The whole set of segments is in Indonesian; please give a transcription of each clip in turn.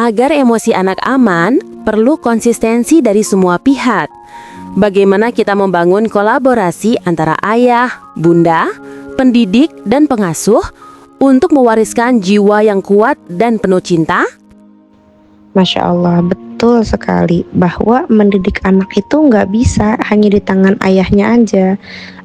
Agar emosi anak aman, perlu konsistensi dari semua pihak. Bagaimana kita membangun kolaborasi antara ayah, bunda, pendidik, dan pengasuh untuk mewariskan jiwa yang kuat dan penuh cinta? Masya Allah, betul sekali bahwa mendidik anak itu nggak bisa hanya di tangan ayahnya aja,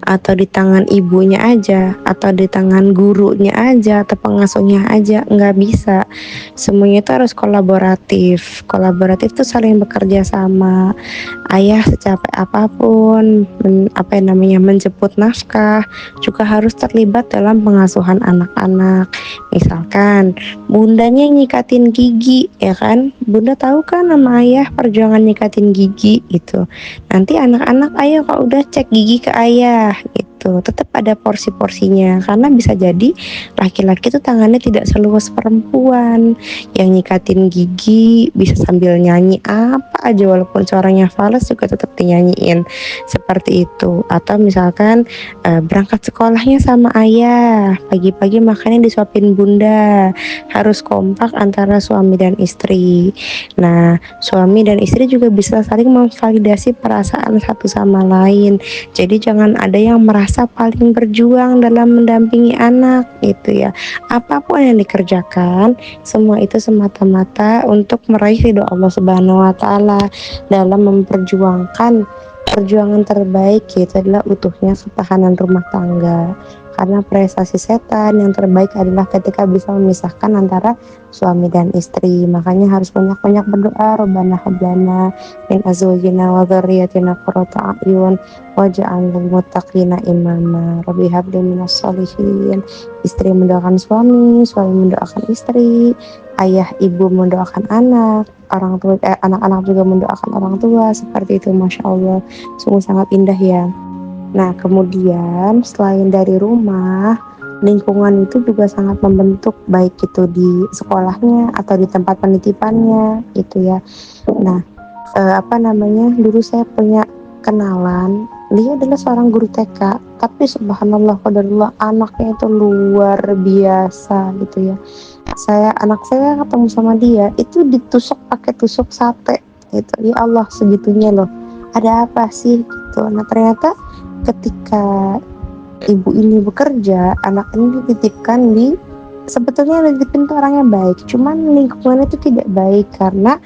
atau di tangan ibunya aja, atau di tangan gurunya aja, atau pengasuhnya aja, nggak bisa. Semuanya itu harus kolaboratif. Kolaboratif itu saling bekerja sama. Ayah secapek apapun, menjemput nafkah, juga harus terlibat dalam pengasuhan anak-anak. Misalkan bundanya nyikatin gigi, ya kan? Bunda tahu kan sama ayah perjuangan nyikatin gigi itu. Nanti anak-anak ayo kalau udah cek gigi ke ayah gitu. Tetap ada porsi-porsinya karena bisa jadi laki-laki tuh tangannya tidak seluas perempuan. Yang nyikatin gigi bisa sambil nyanyi apa aja walaupun suaranya fals juga tetap dinyanyiin. Seperti itu. Atau misalkan berangkat sekolahnya sama ayah, pagi-pagi makannya disuapin bunda. Harus kompak antara suami dan istri. Nah, suami dan istri juga bisa saling memvalidasi perasaan satu sama lain. Jadi jangan ada yang merasa paling berjuang dalam mendampingi anak gitu ya. Apapun yang dikerjakan, semua itu semata-mata untuk meraih ridho Allah Subhanahu wa taala. Dalam memperjuangkan perjuangan terbaik yaitu adalah utuhnya ketahanan rumah tangga. Karena prestasi setan yang terbaik adalah ketika bisa memisahkan antara suami dan istri. Makanya harus banyak-banyak berdoa, Rabbana hab lana min azwajina wa dzurriyyatina qurrata a'yun waj'alna lil muttaqina imama. Rabbi hab li minas sholihin. Istri mendoakan suami, suami mendoakan istri, ayah ibu mendoakan anak, anak-anak juga mendoakan orang tua. Seperti itu, Masya Allah, sungguh sangat indah ya. Nah, kemudian selain dari rumah, lingkungan itu juga sangat membentuk, baik itu di sekolahnya atau di tempat penitipannya gitu ya. Nah, dulu saya punya kenalan, dia adalah seorang guru TK, tapi subhanallah qadarullah anaknya itu luar biasa gitu ya. Anak saya ketemu sama dia itu ditusuk pakai tusuk sate gitu. Ya Allah, segitunya loh. Ada apa sih gitu. Nah, ternyata ketika ibu ini bekerja, anak ini dititipkan sebetulnya yang dititipin itu orangnya baik, cuman lingkungannya itu tidak baik karena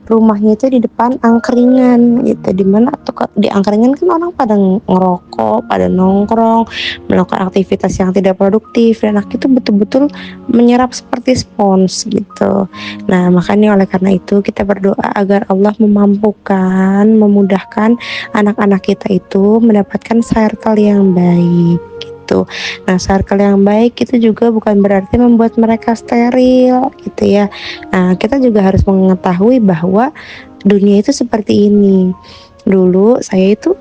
rumahnya itu di depan angkringan gitu, dimana tuh di angkringan kan orang pada ngerokok, pada nongkrong, melakukan aktivitas yang tidak produktif, dan anak itu betul-betul menyerap seperti spons gitu. Nah, makanya oleh karena itu kita berdoa agar Allah memudahkan anak-anak kita itu mendapatkan circle yang baik gitu. Nah, circle yang baik itu juga bukan berarti membuat mereka steril gitu ya. Nah, kita juga harus mengetahui bahwa dunia itu seperti ini. Dulu saya itu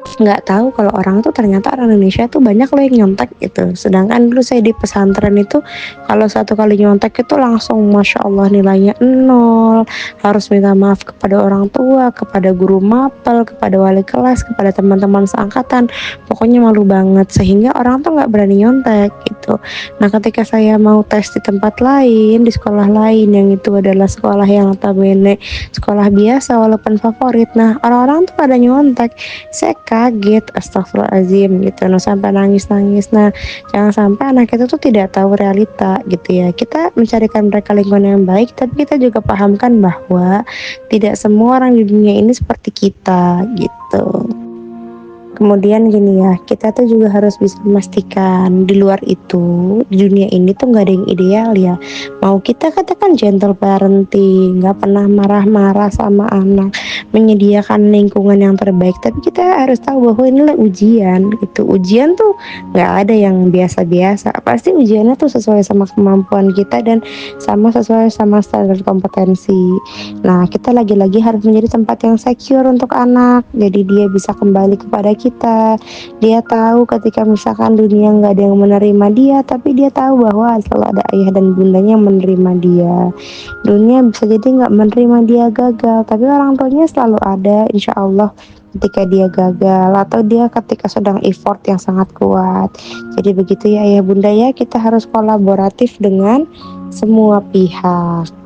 nggak tahu kalau orang tuh ternyata orang Indonesia tuh banyak loh yang nyontek gitu. Sedangkan dulu saya di pesantren itu kalau satu kali nyontek itu langsung Masya Allah nilainya 0, harus minta maaf kepada orang tua, kepada guru mapel, kepada wali kelas, kepada teman-teman seangkatan. Pokoknya malu banget, sehingga orang tuh nggak berani nyontek gitu. Nah, ketika saya mau tes di tempat lain, di sekolah lain yang itu adalah sekolah yang notabene sekolah biasa walaupun favorit, nah orang-orang tuh pada nyontek. Saya kaget, astagfirullahaladzim gitu. Nah, sampai nangis-nangis. Nah, jangan sampai anak itu tuh tidak tahu realita gitu ya. Kita mencarikan mereka lingkungan yang baik, tapi kita juga pahamkan bahwa tidak semua orang di dunia ini seperti kita gitu. Kemudian gini ya, kita tuh juga harus bisa memastikan di luar itu, di dunia ini tuh nggak ada yang ideal ya. Mau kita katakan gentle parenting, nggak pernah marah-marah sama anak, menyediakan lingkungan yang terbaik, tapi kita harus tahu bahwa inilah ujian gitu. Ujian tuh nggak ada yang biasa-biasa, pasti ujiannya tuh sesuai sama kemampuan kita dan sesuai sama standar kompetensi. Nah, kita lagi-lagi harus menjadi tempat yang secure untuk anak, jadi dia bisa kembali kepada kita. Dia tahu ketika misalkan dunia nggak ada yang menerima dia, tapi dia tahu bahwa selalu ada ayah dan bundanya yang menerima dia. Dunia bisa jadi nggak menerima dia gagal, tapi orang tuanya selalu ada, insya Allah, ketika dia gagal atau dia ketika sedang effort yang sangat kuat. Jadi begitu ya ayah bunda ya, kita harus kolaboratif dengan semua pihak.